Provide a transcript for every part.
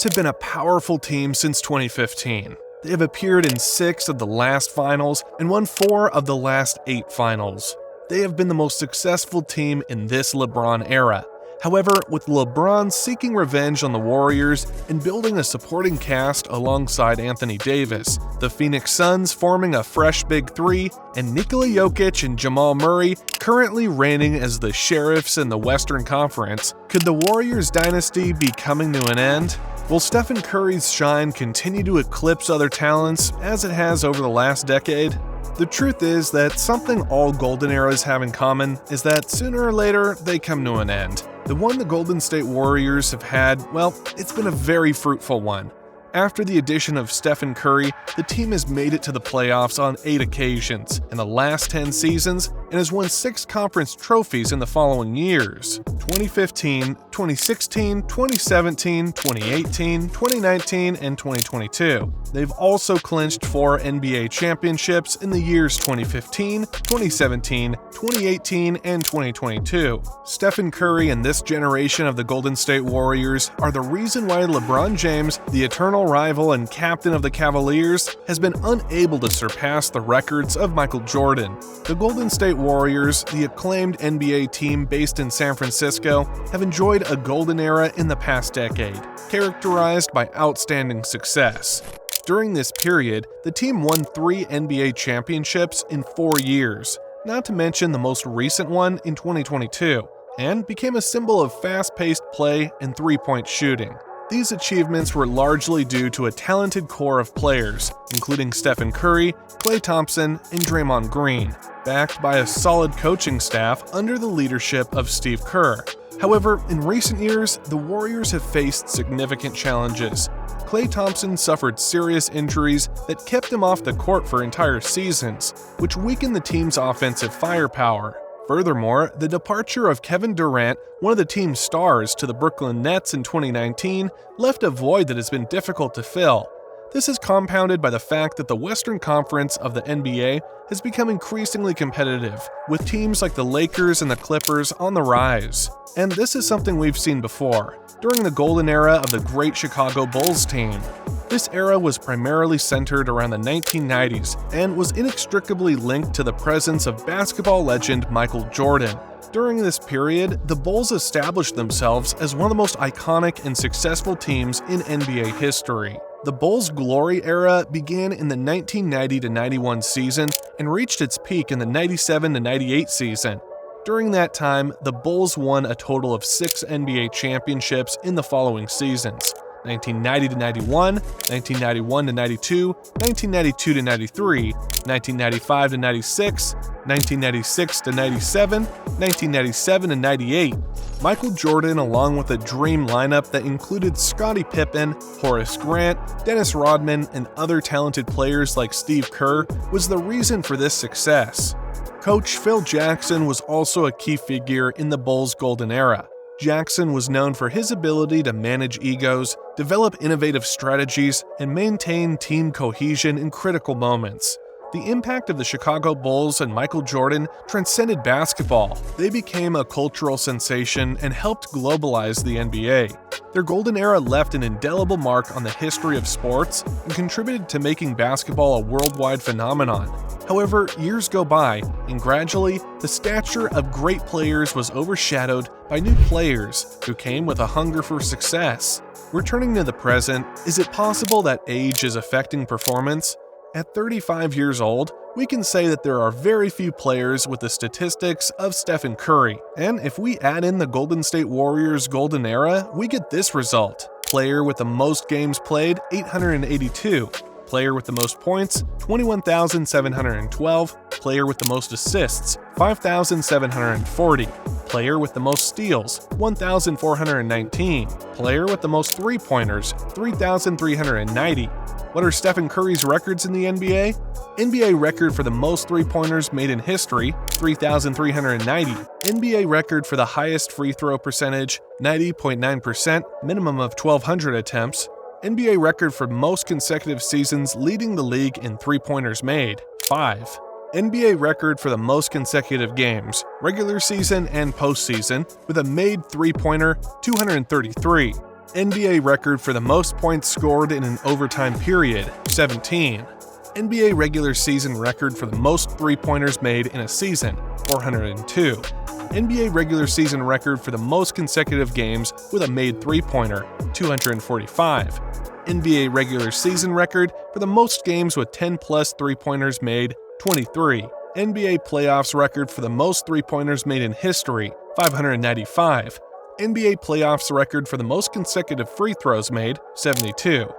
have been a powerful team since 2015. They have appeared in 6 of the last finals and won 4 of the last 8 finals. They have been the most successful team in this LeBron era. However, with LeBron seeking revenge on the Warriors and building a supporting cast alongside Anthony Davis, the Phoenix Suns forming a fresh Big Three, and Nikola Jokic and Jamal Murray currently reigning as the sheriffs in the Western Conference, could the Warriors dynasty be coming to an end? Will Stephen Curry's shine continue to eclipse other talents as it has over the last decade? The truth is that something all Golden eras have in common is that sooner or later they come to an end. The one the Golden State Warriors have had, well, it's been a very fruitful one. After the addition of Stephen Curry, the team has made it to the playoffs on 8 occasions in the last 10 seasons and has won 6 conference trophies in the following years: 2015, 2016, 2017, 2018, 2019, and 2022. They've also clinched 4 NBA championships in the years 2015, 2017, 2018, and 2022. Stephen Curry and this generation of the Golden State Warriors are the reason why LeBron James, the eternal rival and captain of the Cavaliers, has been unable to surpass the records of Michael Jordan. The Golden State Warriors, the acclaimed NBA team based in San Francisco, have enjoyed a golden era in the past decade, characterized by outstanding success. During this period, the team won 3 NBA championships in 4 years, not to mention the most recent one in 2022, and became a symbol of fast-paced play and three-point shooting. These achievements were largely due to a talented core of players, including Stephen Curry, Klay Thompson, and Draymond Green, backed by a solid coaching staff under the leadership of Steve Kerr. However, in recent years, the Warriors have faced significant challenges. Klay Thompson suffered serious injuries that kept him off the court for entire seasons, which weakened the team's offensive firepower. Furthermore, the departure of Kevin Durant, one of the team's stars, to the Brooklyn Nets in 2019 left a void that has been difficult to fill. This is compounded by the fact that the Western Conference of the NBA has become increasingly competitive, with teams like the Lakers and the Clippers on the rise. And this is something we've seen before, during the golden era of the great Chicago Bulls team. This era was primarily centered around the 1990s and was inextricably linked to the presence of basketball legend Michael Jordan. During this period, the Bulls established themselves as one of the most iconic and successful teams in NBA history. The Bulls' glory era began in the 1990-91 season and reached its peak in the 97-98 season. During that time, the Bulls won a total of 6 NBA championships in the following seasons: 1990-91, 1991-92, 1992-93, 1995-96, 1996-97, 1997-98. Michael Jordan, along with a dream lineup that included Scottie Pippen, Horace Grant, Dennis Rodman, and other talented players like Steve Kerr, was the reason for this success. Coach Phil Jackson was also a key figure in the Bulls' golden era. Jackson was known for his ability to manage egos, develop innovative strategies, and maintain team cohesion in critical moments. The impact of the Chicago Bulls and Michael Jordan transcended basketball. They became a cultural sensation and helped globalize the NBA. Their golden era left an indelible mark on the history of sports and contributed to making basketball a worldwide phenomenon. However, years go by, and gradually, the stature of great players was overshadowed by new players who came with a hunger for success. Returning to the present, is it possible that age is affecting performance? At 35 years old, we can say that there are very few players with the statistics of Stephen Curry, and if we add in the Golden State Warriors' golden era, we get this result. Player with the most games played, 882. Player with the most points, 21,712. Player with the most assists, 5,740. Player with the most steals, 1,419. Player with the most three-pointers, 3,390. What are Stephen Curry's records in the NBA? NBA record for the most three-pointers made in history, 3,390. NBA record for the highest free throw percentage, 90.9%, minimum of 1,200 attempts. NBA record for most consecutive seasons leading the league in three-pointers made, 5. NBA record for the most consecutive games, regular season and postseason, with a made three-pointer, 233. NBA record for the most points scored in an overtime period, 17. NBA regular season record for the most three-pointers made in a season, 402. NBA regular season record for the most consecutive games with a made three-pointer, 245. NBA regular season record for the most games with 10-plus three-pointers made, 23. NBA playoffs record for the most three-pointers made in history, 595. NBA playoffs record for the most consecutive free throws made, 72.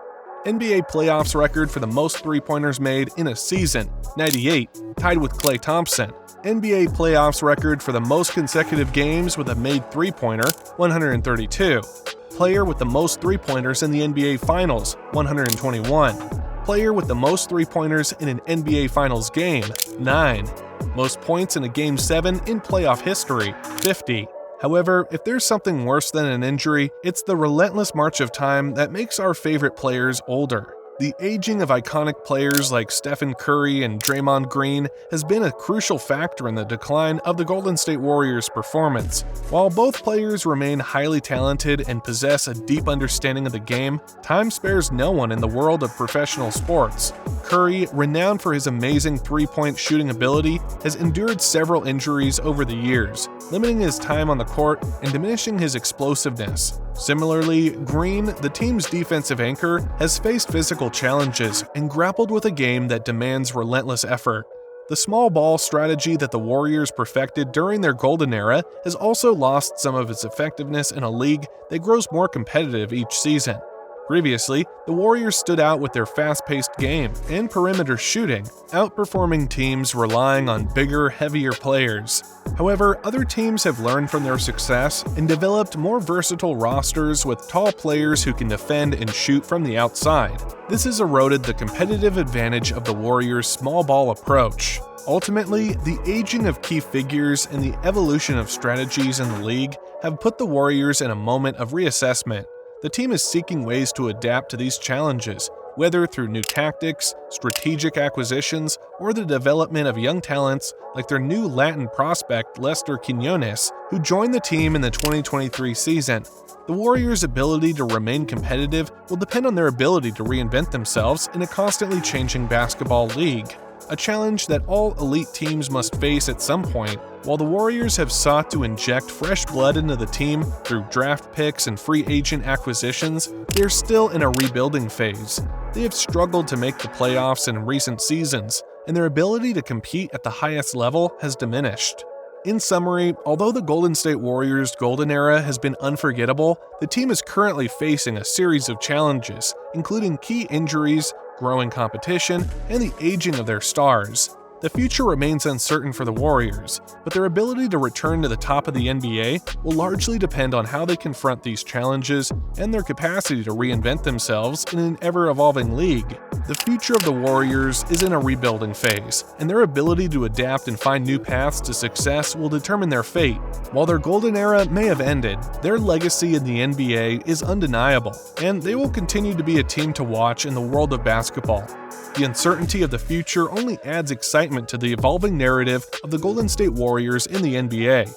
NBA playoffs record for the most three-pointers made in a season, 98, tied with Klay Thompson. NBA playoffs record for the most consecutive games with a made three-pointer, 132. Player with the most three-pointers in the NBA Finals, 121. Player with the most three-pointers in an NBA Finals game, 9. Most points in a Game 7 in playoff history, 50. However, if there's something worse than an injury, it's the relentless march of time that makes our favorite players older. The aging of iconic players like Stephen Curry and Draymond Green has been a crucial factor in the decline of the Golden State Warriors' performance. While both players remain highly talented and possess a deep understanding of the game, time spares no one in the world of professional sports. Curry, renowned for his amazing three-point shooting ability, has endured several injuries over the years, limiting his time on the court and diminishing his explosiveness. Similarly, Green, the team's defensive anchor, has faced physical challenges and grappled with a game that demands relentless effort. The small ball strategy that the Warriors perfected during their golden era has also lost some of its effectiveness in a league that grows more competitive each season. Previously, the Warriors stood out with their fast-paced game and perimeter shooting, outperforming teams relying on bigger, heavier players. However, other teams have learned from their success and developed more versatile rosters with tall players who can defend and shoot from the outside. This has eroded the competitive advantage of the Warriors' small ball approach. Ultimately, the aging of key figures and the evolution of strategies in the league have put the Warriors in a moment of reassessment. The team is seeking ways to adapt to these challenges, whether through new tactics, strategic acquisitions, or the development of young talents like their new Latin prospect Lester Quiñones, who joined the team in the 2023 season. The Warriors' ability to remain competitive will depend on their ability to reinvent themselves in a constantly changing basketball league, a challenge that all elite teams must face at some point. While the Warriors have sought to inject fresh blood into the team through draft picks and free agent acquisitions, they're still in a rebuilding phase. They have struggled to make the playoffs in recent seasons, and their ability to compete at the highest level has diminished. In summary, although the Golden State Warriors' golden era has been unforgettable, the team is currently facing a series of challenges, including key injuries, growing competition, and the aging of their stars. The future remains uncertain for the Warriors, but their ability to return to the top of the NBA will largely depend on how they confront these challenges and their capacity to reinvent themselves in an ever-evolving league. The future of the Warriors is in a rebuilding phase, and their ability to adapt and find new paths to success will determine their fate. While their golden era may have ended, their legacy in the NBA is undeniable, and they will continue to be a team to watch in the world of basketball. The uncertainty of the future only adds excitement to the evolving narrative of the Golden State Warriors in the NBA.